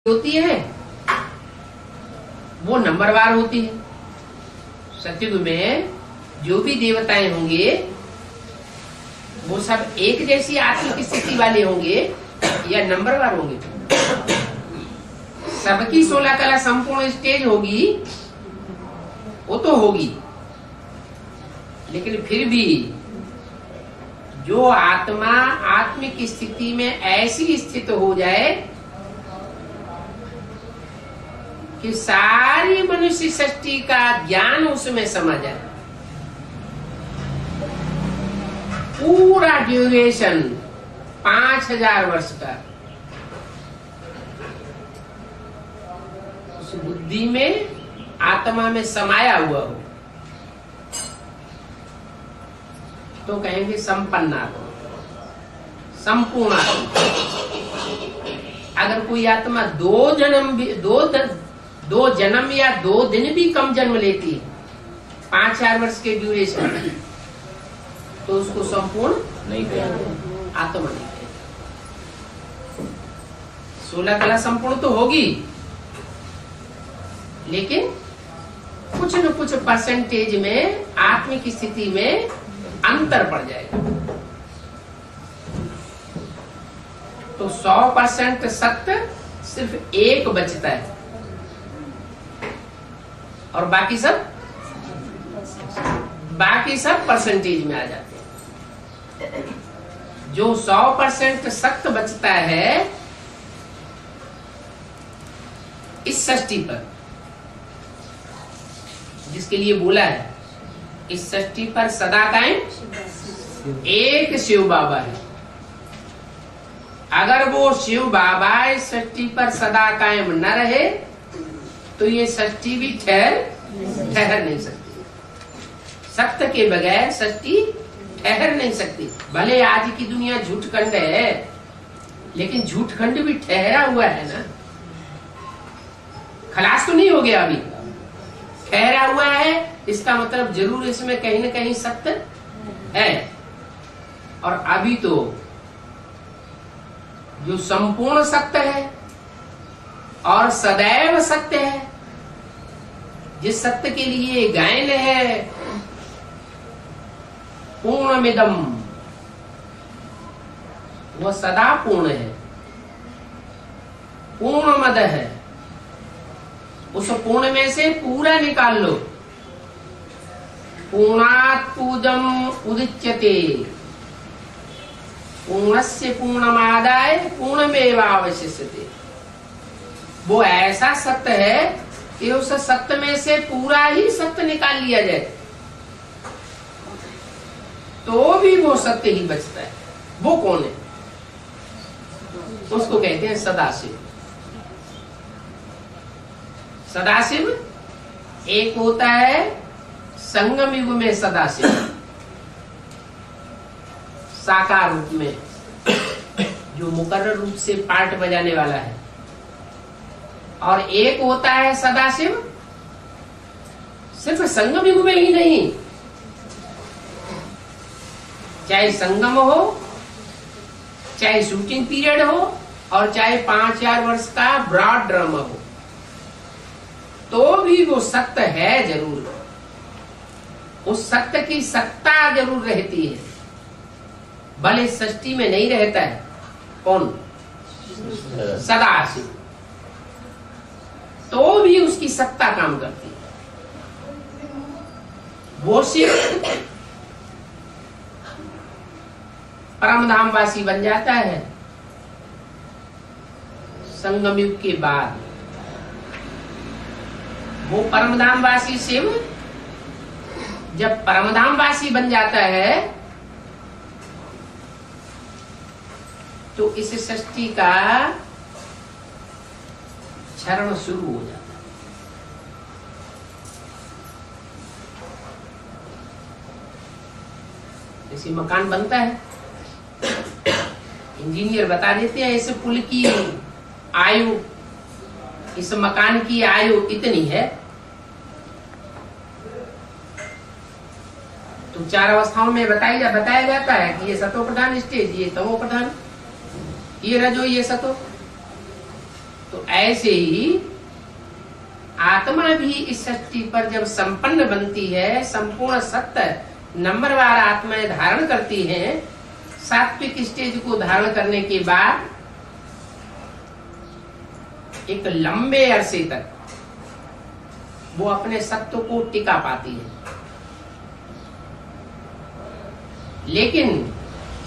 होती है वो नंबरवार होती है। सतयुग में जो भी देवताएं होंगे वो सब एक जैसी आत्मिक स्थिति वाले होंगे या नंबरवार होंगे। सबकी 16 कला संपूर्ण स्टेज होगी वो तो होगी, लेकिन फिर भी जो आत्मा आत्मिक स्थिति में ऐसी स्थित हो जाए कि सारी मनुष्य सृष्टि का ज्ञान उसमें समा जाए, पूरा ड्यूरेशन 5000 वर्ष का उस बुद्धि में आत्मा में समाया हुआ हो तो कहेंगे संपन्न आत्मा, संपूर्ण आत्मा। अगर कोई आत्मा दो जन्म या 2 दिन भी कम जन्म लेती है 5000 वर्ष के ड्यूरेशन, तो उसको संपूर्ण नहीं कहेंगे, आत्मा नहीं कहेंगे। 16 कला संपूर्ण तो होगी, लेकिन कुछ न कुछ परसेंटेज में आत्मिक स्थिति में अंतर पड़ जाएगा। तो 100% सत्य सिर्फ एक बचता है और बाकी सब परसेंटेज में आ जाते हैं। जो 100% सत्य बचता है इस सृष्टि पर, जिसके लिए बोला है इस सृष्टि पर सदा कायम एक शिव बाबा है। अगर वो शिव बाबा इस सृष्टि पर सदा कायम न रहे तो ये सृष्टि भी ठहर नहीं सकती। सत्य के बगैर सृष्टि ठहर नहीं सकती। भले आज की दुनिया झूठखंड है, लेकिन झूठखंड भी ठहरा हुआ है ना, खलास तो नहीं हो गया, अभी ठहरा हुआ है। इसका मतलब जरूर इसमें कहीं न कहीं सत्य है। और अभी तो जो संपूर्ण सत्य है और सदैव सत्य है, जिस सत्य के लिए गायन है पूर्णमिदम्, वह सदा पूर्ण है, पूर्णमद है। उस पूर्ण में से पूरा निकाल लो। पूर्णात् पूजम उदिच्यते, पूर्णस्य पूर्णमादाय पूर्णमेवावशिष्यते। वो ऐसा सत्य है कि उस सत्य में से पूरा ही सत्य निकाल लिया जाए तो भी वो सत्य ही बचता है। वो कौन है? उसको कहते हैं सदाशिव। सदाशिव एक होता है संगम युग में सदाशिव साकार रूप में, जो मुकर्रर रूप से पार्ट बजाने वाला है, और एक होता है सदाशिव सिर्फ संगम युग में ही नहीं, चाहे संगम हो, चाहे शूटिंग पीरियड हो, और चाहे 5000 वर्ष का ब्रॉड ड्रामा हो, तो भी वो सत्य है जरूर। उस सत्य की सत्ता जरूर रहती है, भले सृष्टि में नहीं रहता है। कौन? सदाशिव। तो भी उसकी सत्ता काम करती है। वो शिव परमधामवासी बन जाता है संगम युग के बाद। वो परमधामवासी शिव जब परमधामवासी बन जाता है तो इस सृष्टि का क्षरण शुरू हो जाता है। जैसे मकान बनता है, इंजीनियर बता देते हैं इस पुल की आयु, इस मकान की आयु इतनी है, तो 4 अवस्थाओं में बताया जाता है कि ये सतो प्रधान स्टेज, ये तमो प्रधान, ये रजो, ये सतो। तो ऐसे ही आत्मा भी इस सृष्टि पर जब संपन्न बनती है, संपूर्ण सत्य नंबरवार आत्माएं धारण करती हैं, सात्विक स्टेज को धारण करने के बाद एक लंबे अरसे तक वो अपने सत्व को टिका पाती है। लेकिन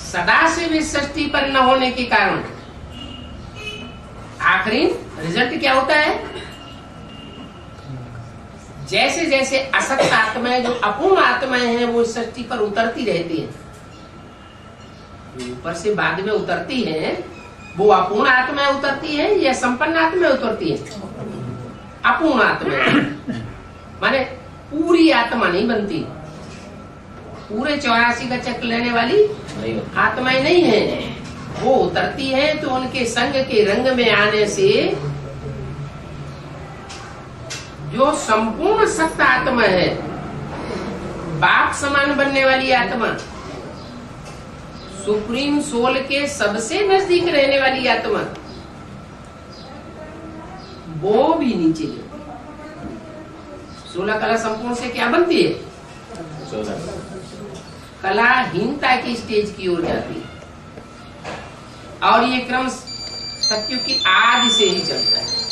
सदा से भी सृष्टि पर न होने के कारण आखिरी रिजल्ट क्या होता है? जैसे जैसे असत आत्माएं, जो अपूर्ण आत्माएं हैं, वो इस सृष्टि पर उतरती रहती हैं, ऊपर से बाद में उतरती हैं, वो अपूर्ण आत्माएं उतरती हैं या संपन्न आत्माएं उतरती हैं? अपूर्ण आत्माएं माने पूरी आत्मा नहीं बनती, पूरे 84 का चक्र लेने वाली आत्माएं नहीं है। वो उतरती है तो उनके संग के रंग में आने से जो संपूर्ण सत्य आत्मा है, बाप समान बनने वाली आत्मा, सुप्रीम सोल के सबसे नजदीक रहने वाली आत्मा, वो भी नीचे गिरती। 16 कला संपूर्ण से क्या बनती है? कलाहीनता की स्टेज की ओर जाती है। और ये क्रम सत्युग की आदि से ही चलता है।